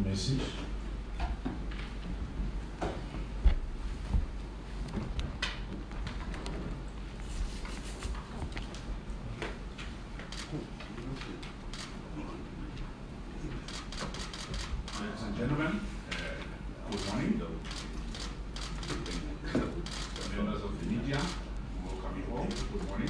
message. Ladies and gentlemen, good morning. Members of the media, welcome you all. Good morning.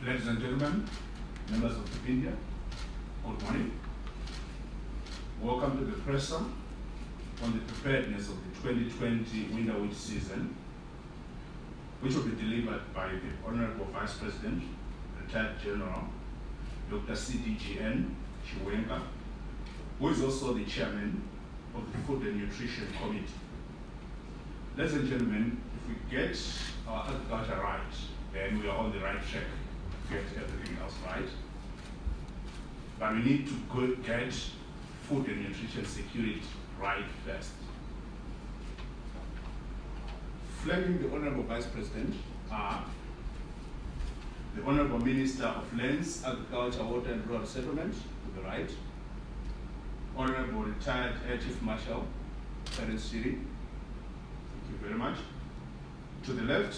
Ladies and gentlemen, members of the media, good morning. Welcome to the presser on the preparedness of the 2020 winter wheat season, which will be delivered by the Honorable Vice President, Retired General, Dr. CDGN Chiwenga, who is also the Chairman of the Food and Nutrition Committee. Ladies and gentlemen, if we get our agriculture right, then we are on the right track. Get everything else right. But we need to get food and nutrition security right first. Flagging the Honorable Vice President are the Honorable Minister of Lands, Agriculture, Water and Rural Settlement to the right, Honorable Retired Air Chief Marshal Terence Shiri, thank you very much. To the left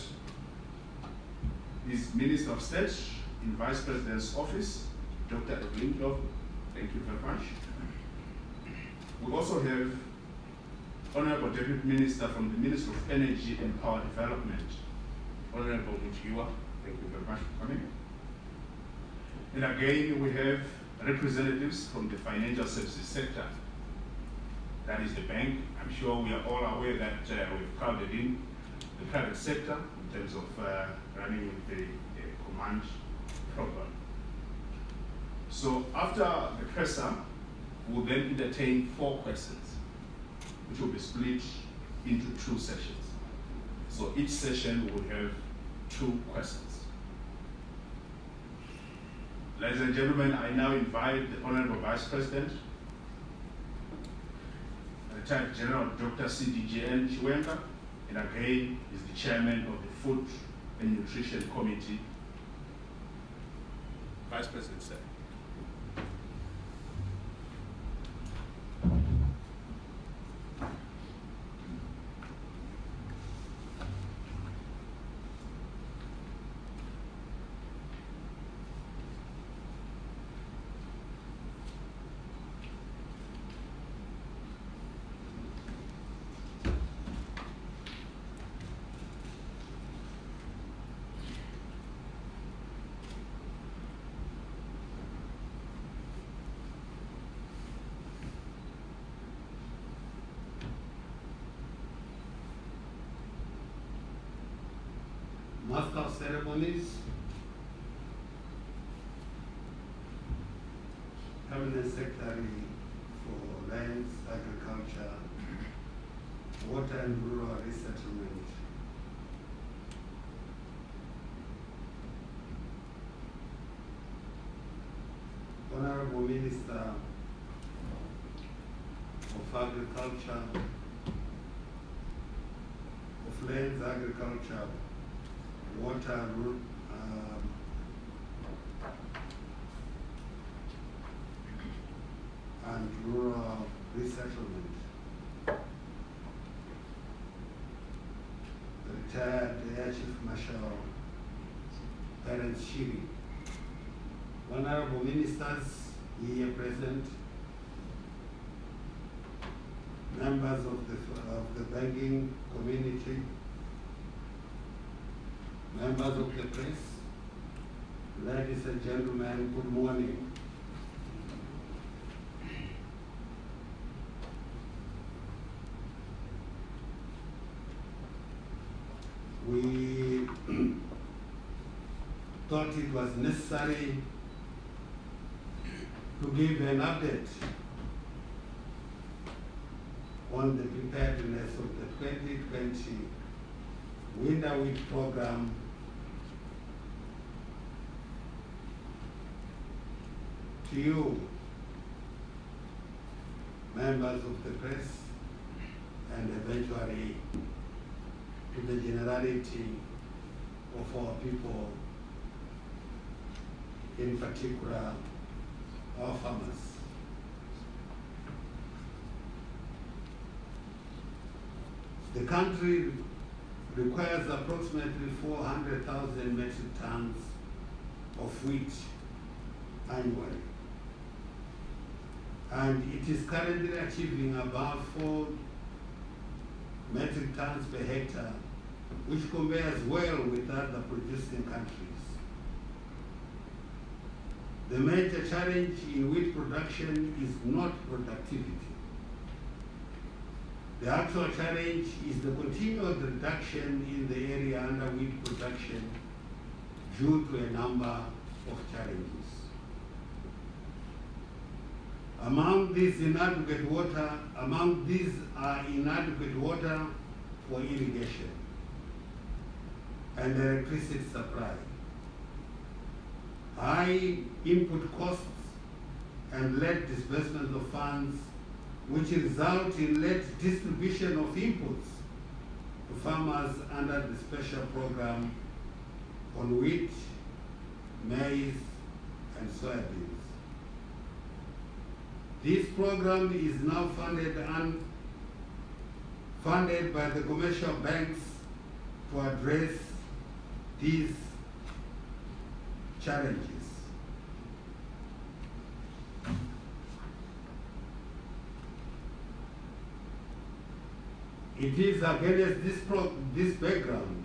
is Minister of State in Vice President's Office, Dr. Evelyn Dove. Thank you very much. We also have Honorable Deputy Minister from the Ministry of Energy and Power Development, Honorable Mutiwa. Thank you very much for coming. And again, we have representatives from the financial services sector. That is the bank. I'm sure we are all aware that we've crowded in the private sector in terms of running with the command program. So after the presser, we'll then entertain 4 questions, which will be split into 2 sessions. So each session will have 2 questions. Ladies and gentlemen, I now invite the Honorable Vice President, Retired General Dr. CDGN Chiwenga, and again is the Chairman of the Food and Nutrition Committee. Vice President, sir. Master of Ceremonies, Permanent Secretary for Lands, Agriculture, Water and Rural Resettlement, Honorable Minister of Agriculture, of Lands, Agriculture, Water, Resettlement. Retired Air Chief Marshal Terence Shiri. Honorable Ministers here present, members of the banking community, members of the press, ladies and gentlemen, good morning. We thought it was necessary to give an update on the preparedness of the 2020 winter wheat program to you, members of the press, and eventually to the generality of our people, in particular our farmers. The country requires approximately 400,000 metric tons of wheat annually, and it is currently achieving about 4 metric tons per hectare, which compares well with other producing countries. The major challenge in wheat production is not productivity. The actual challenge is the continual reduction in the area under wheat production due to a number of challenges. Among these are inadequate water for irrigation and electricity supply, high input costs and late disbursement of funds, which result in late distribution of inputs to farmers under the special program on wheat, maize, and soybeans. This program is now funded by the commercial banks to address these challenges. It is against this background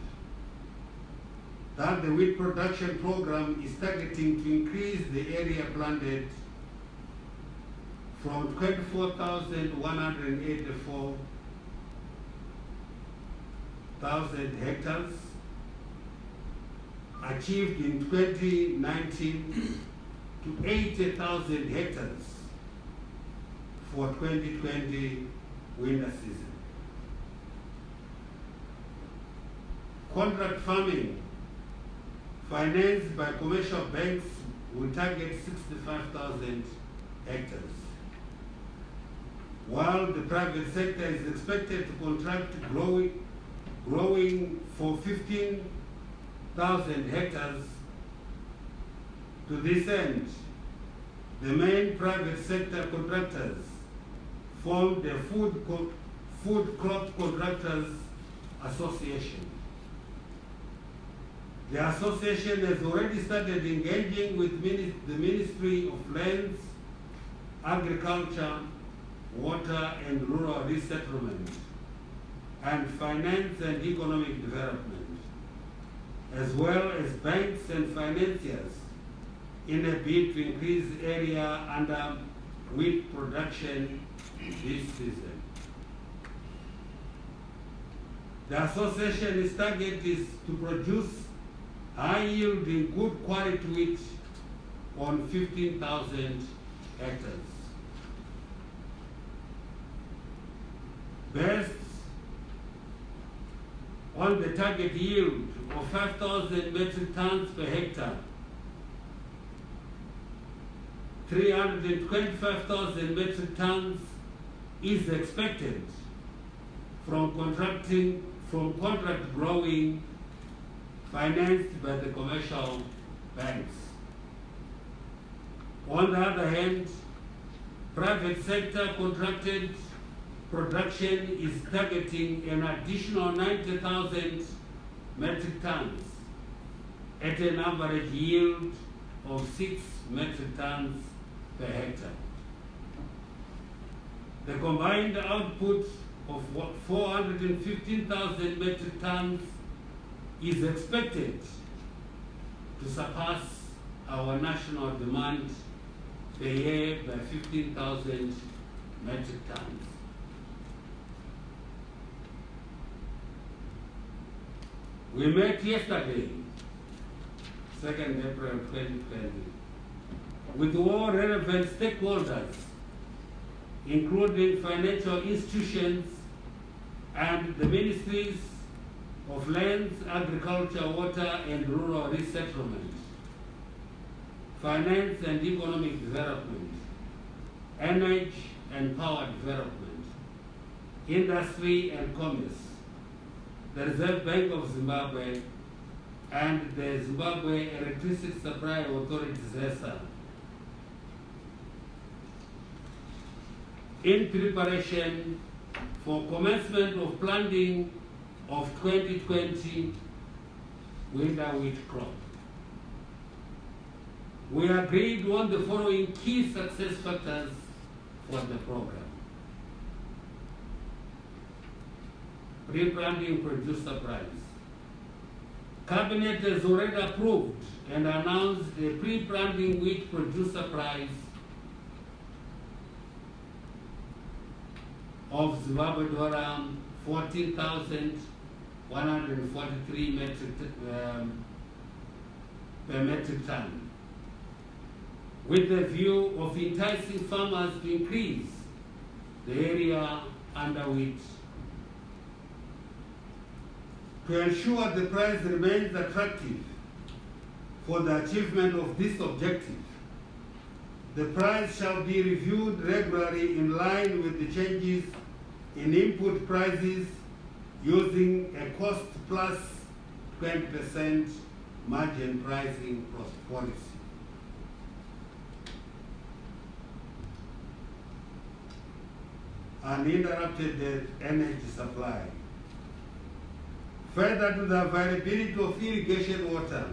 that the wheat production program is targeting to increase the area planted from 24,184,000 hectares achieved in 2019 to 80,000 hectares for 2020 winter season. Contract farming financed by commercial banks will target 65,000 hectares, while the private sector is expected to contract growing for 15,000 hectares. To this end, the main private sector contractors formed the Food Crop Contractors Association. The association has already started engaging with the Ministry of Lands, Agriculture, Water and Rural Resettlement, and Finance and Economic Development, as well as banks and financiers, in a bid to increase area under wheat production this season. The association's target is to produce high-yielding, good quality wheat on 15,000 hectares. Based on the target yield of 5,000 metric tons per hectare, 325,000 metric tons is expected from contract growing financed by the commercial banks. On the other hand, private sector contracted production is targeting an additional 90,000 metric tons at an average yield of 6 metric tons per hectare. The combined output of 415,000 metric tons is expected to surpass our national demand per year by 15,000 metric tons. We met yesterday, 2nd April 2020, with all relevant stakeholders, including financial institutions and the ministries of Lands, Agriculture, Water and Rural Resettlement, Finance and Economic Development, Energy and Power Development, Industry and Commerce, the Reserve Bank of Zimbabwe, and the Zimbabwe Electricity Supply Authority, ZESA, in preparation for commencement of planting of 2020 winter wheat crop. We agreed on the following key success factors for the program. Pre-planting producer price. Cabinet has already approved and announced a pre-planting wheat producer price of Zimbabwe dollar 14,143 per metric ton, with the view of enticing farmers to increase the area under wheat. To ensure the price remains attractive for the achievement of this objective, the price shall be reviewed regularly in line with the changes in input prices using a cost plus 20% margin pricing policy. Uninterrupted energy supply. Further to the availability of irrigation water,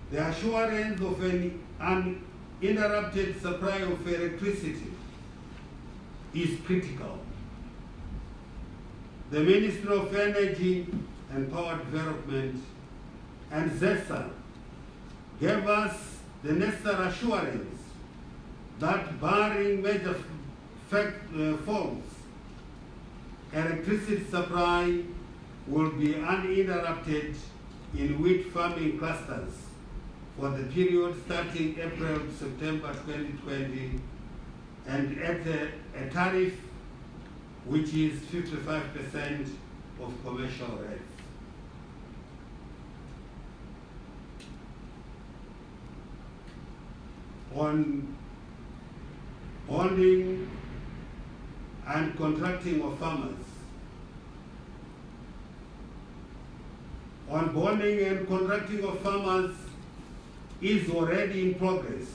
the assurance of an uninterrupted supply of electricity is critical. The Ministry of Energy and Power Development and ZESA gave us the necessary assurance that barring major faults, electricity supply will be uninterrupted in wheat farming clusters for the period starting April to September 2020 and at a tariff which is 55% of commercial rates. On bonding and contracting of farmers. On bonding and contracting of farmers is already in progress,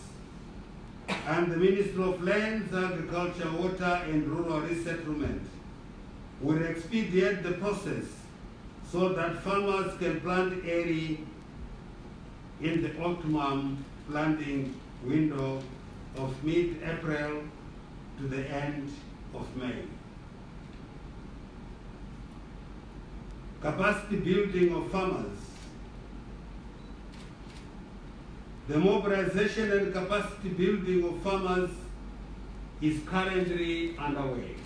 and the Ministry of Lands, Agriculture, Water and Rural Resettlement will expedite the process so that farmers can plant early in the optimum planting window of mid-April to the end of May. Capacity building of farmers. The mobilization and capacity building of farmers is currently underway.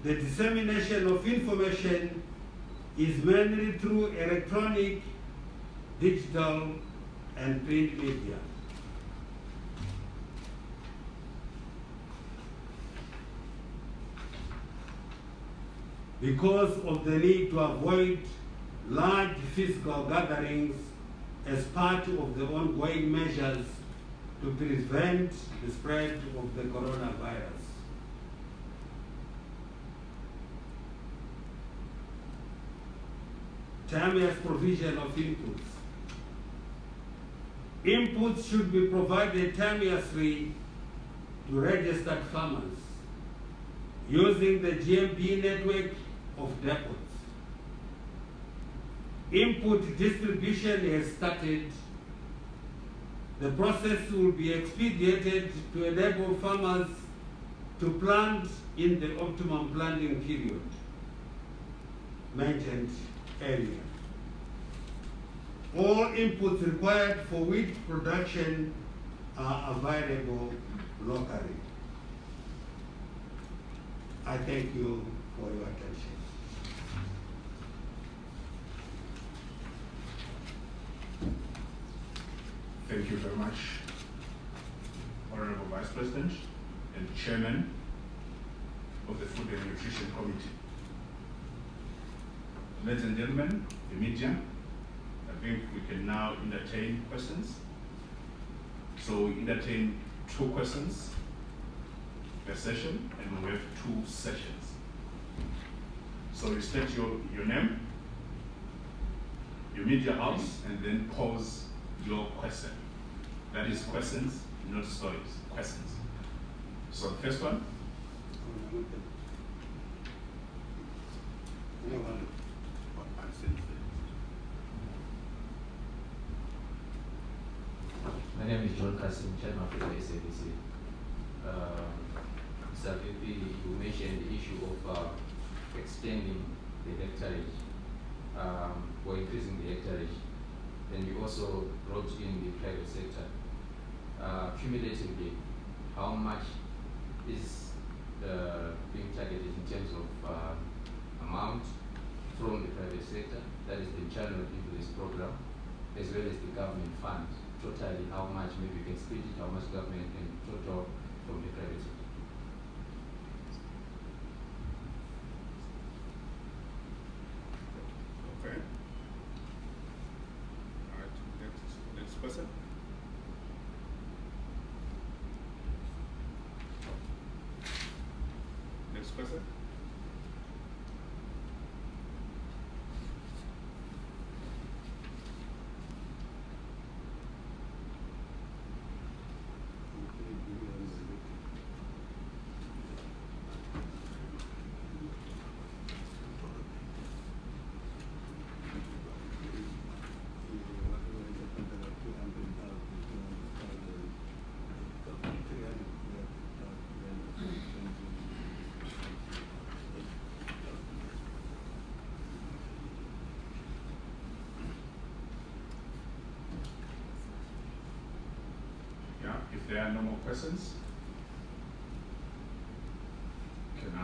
The dissemination of information is mainly through electronic, digital, and print media. Because of the need to avoid large physical gatherings as part of the ongoing measures to prevent the spread of the coronavirus. Timeous provision of inputs. Inputs should be provided timeously to registered farmers using the GMB network of depots. Input distribution has started. The process will be expedited to enable farmers to plant in the optimum planting period mentioned earlier. All inputs required for wheat production are available locally. I thank you for your attention. Thank you very much, Honorable Vice President and Chairman of the Food and Nutrition Committee. Ladies and gentlemen, the media, I think we can now entertain questions. So we entertain 2 questions per session, and we have 2 sessions. So you state your name, your media house, and then pose your question. That is questions, not stories, questions. So the first one. My name is John Kasim, Chairman of the SABC. Mr. VP, you mentioned the issue of extending the hectarage, or increasing the hectarage. Then you also brought in the private sector. Cumulatively, how much is being targeted in terms of amount from the private sector that has been channeled into this program, as well as the government fund? Totally, how much, maybe you can split it, how much government and total from the private sector? Okay. All right, next question. Next question. If there are no more questions, can I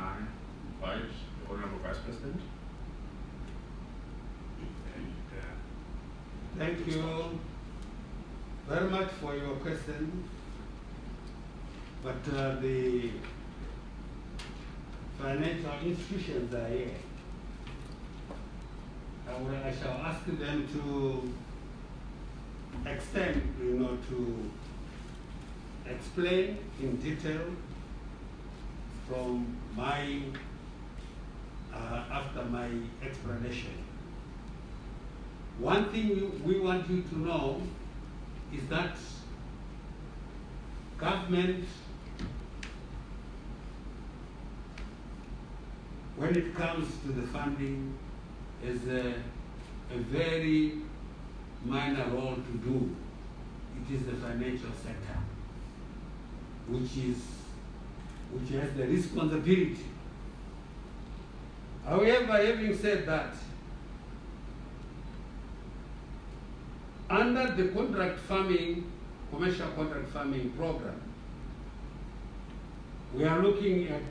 invite the Honorable Vice President? Thank you very much for your question. But the financial institutions are here. I shall ask them to extend, to explain in detail from my, after my explanation. One thing we want you to know is that government, when it comes to the funding, has a very minor role to do. It is the financial sector which has the responsibility. However, having said that, under the contract farming, commercial contract farming program, we are looking at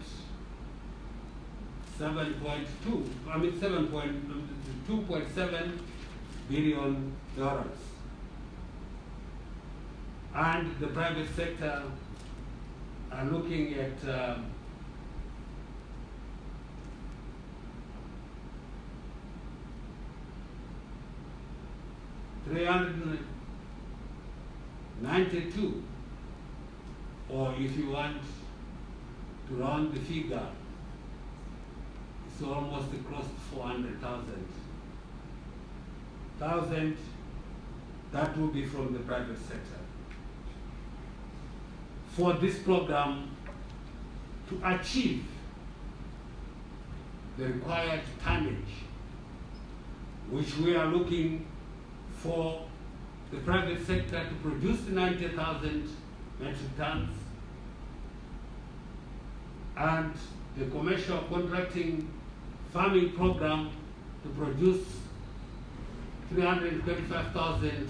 $2.7 billion. And the private sector are looking at $392, or if you want to round the figure, it's almost close to 400,000. That will be from the private sector. For this program to achieve the required tonnage, which we are looking for the private sector to produce 90,000 metric tons, and the commercial contracting farming program to produce 325,000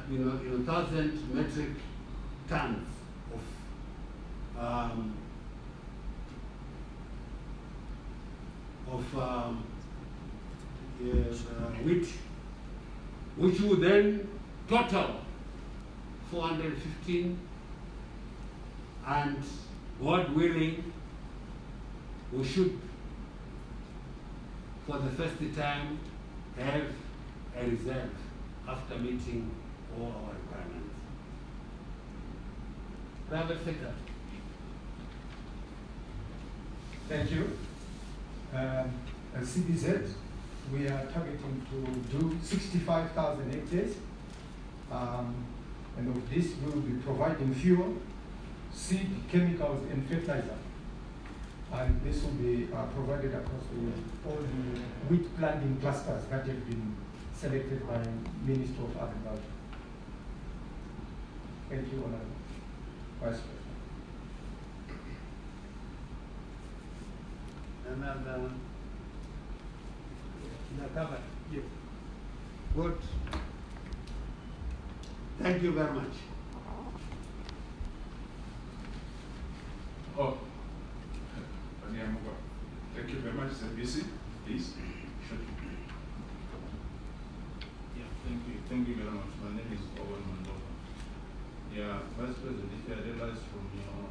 1,000 metric tons of wheat, which would then total 415, and God willing, we should, for the first time, have a reserve after meeting all our requirements. Private sector. Thank you. At CBZ, we are targeting to do 65,000 hectares. And of this, we will be providing fuel, seed, chemicals, and fertilizer. And this will be provided across all the wheat planting clusters that have been selected by Minister of Agriculture. Thank you, Honourable Vice President. Another, yes. Good. Thank you very much. Oh, thank you very much, SlyMedia. Please. Yeah, thank you very much. My name is Owen Mandova. Yeah, Vice President, if I realize from your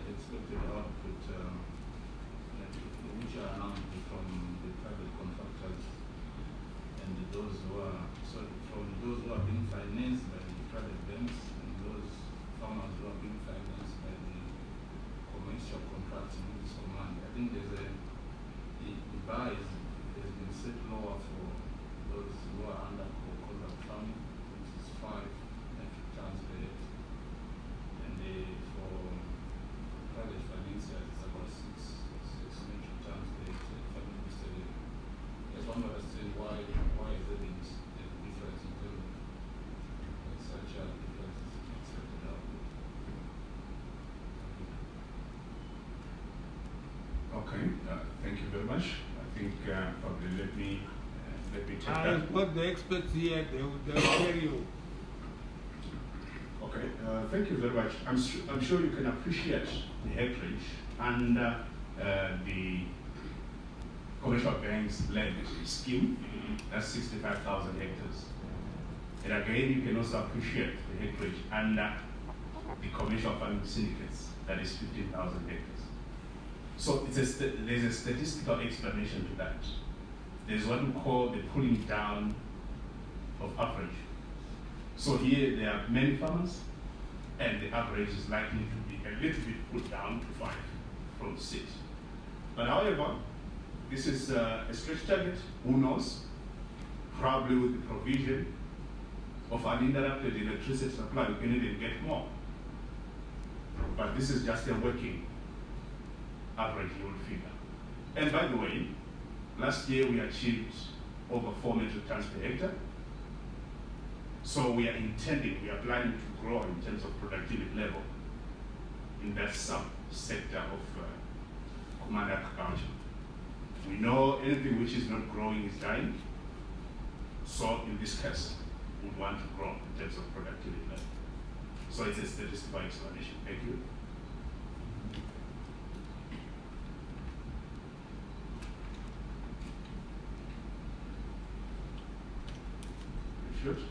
expected output, which are announced from the private contractors and those who are being financed by the private banks and those farmers who are being financed by the commercial contracts in this command, I think the bar has been set lower for those who are under contract farming, which is 5 metric tons per hectare, and for private financiers it's about 6 metric tons per hectare. If I'm not mistaken, I just want to understand why is there a difference in terms of such a difference is accepted out. Okay, thank you very much. I think probably let me take that. I've got the experts here, they will tell you. Okay, thank you very much. I'm sure you can appreciate the acreage and the commercial banks led scheme. That's 65,000 hectares. And again, you can also appreciate the acreage and the commercial farming syndicates. That is 15,000 hectares. So there's a statistical explanation to that. There's what we call the pulling down of average. So here there are many farmers, and the average is likely to be a little bit put down to 5 from 6. But however, this is a stretch target. Who knows? Probably with the provision of uninterrupted electricity supply, we can even get more. But this is just a working average you will figure. And by the way, last year we achieved over 4 metric tons per hectare. So we are planning to grow in terms of productivity level in that sub-sector of command agriculture. We know anything which is not growing is dying. So in this case, we want to grow in terms of productivity level. So it's a statistical explanation. Thank you. Richard?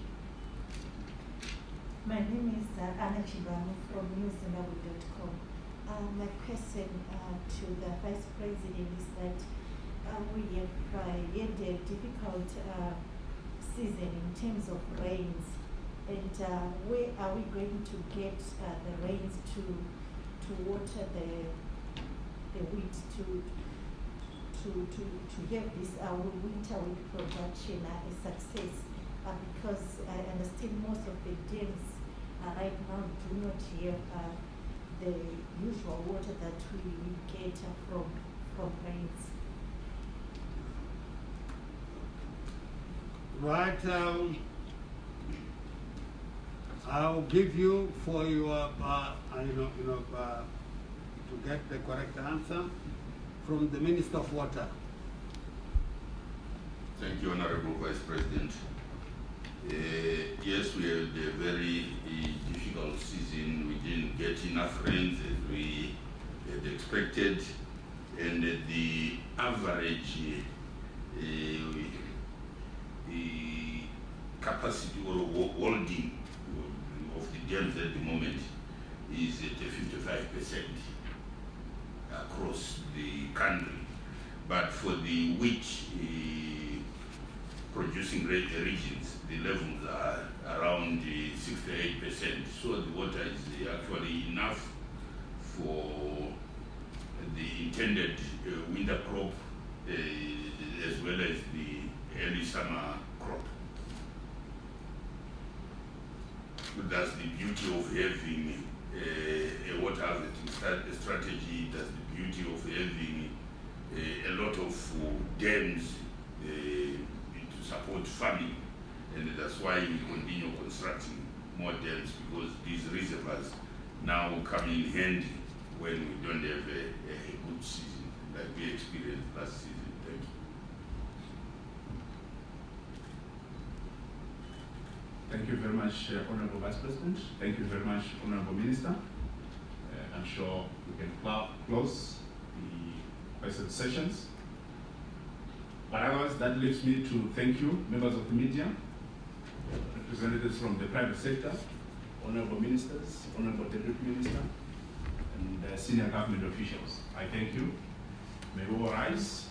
My name is Anna Chiwenga from newzimbabwe.com. My question to the Vice President is that we have had a difficult season in terms of rains, and where are we going to get the rains to water the wheat to have this winter wheat production a success? Because I understand most of the dams right now do not have the usual water that we get from rains. Right. I'll give you for your, to get the correct answer from the Minister of Water. Thank you, Honorable Vice President. Yes, we had a very difficult season. We didn't get enough rains as we had expected, and the average the capacity or holding of the dams at the moment is at 55% across the country. But for the wheat producing regions, the levels are around 68%. So the water is actually enough for the intended winter crop as well as the early summer crop. That's the beauty of having a water harvesting strategy. That's the beauty of having a lot of dams to support farming, and that's why we continue constructing more dams, because these reservoirs now come in handy when we don't have a good season like we experienced last season. Thank you. Thank you very much, Honorable Vice President. Thank you very much, Honorable Minister. I'm sure we can close the question sessions. But otherwise, that leaves me to thank you, members of the media, representatives from the private sector, honorable ministers, honorable deputy minister, and senior government officials. I thank you. May we all rise.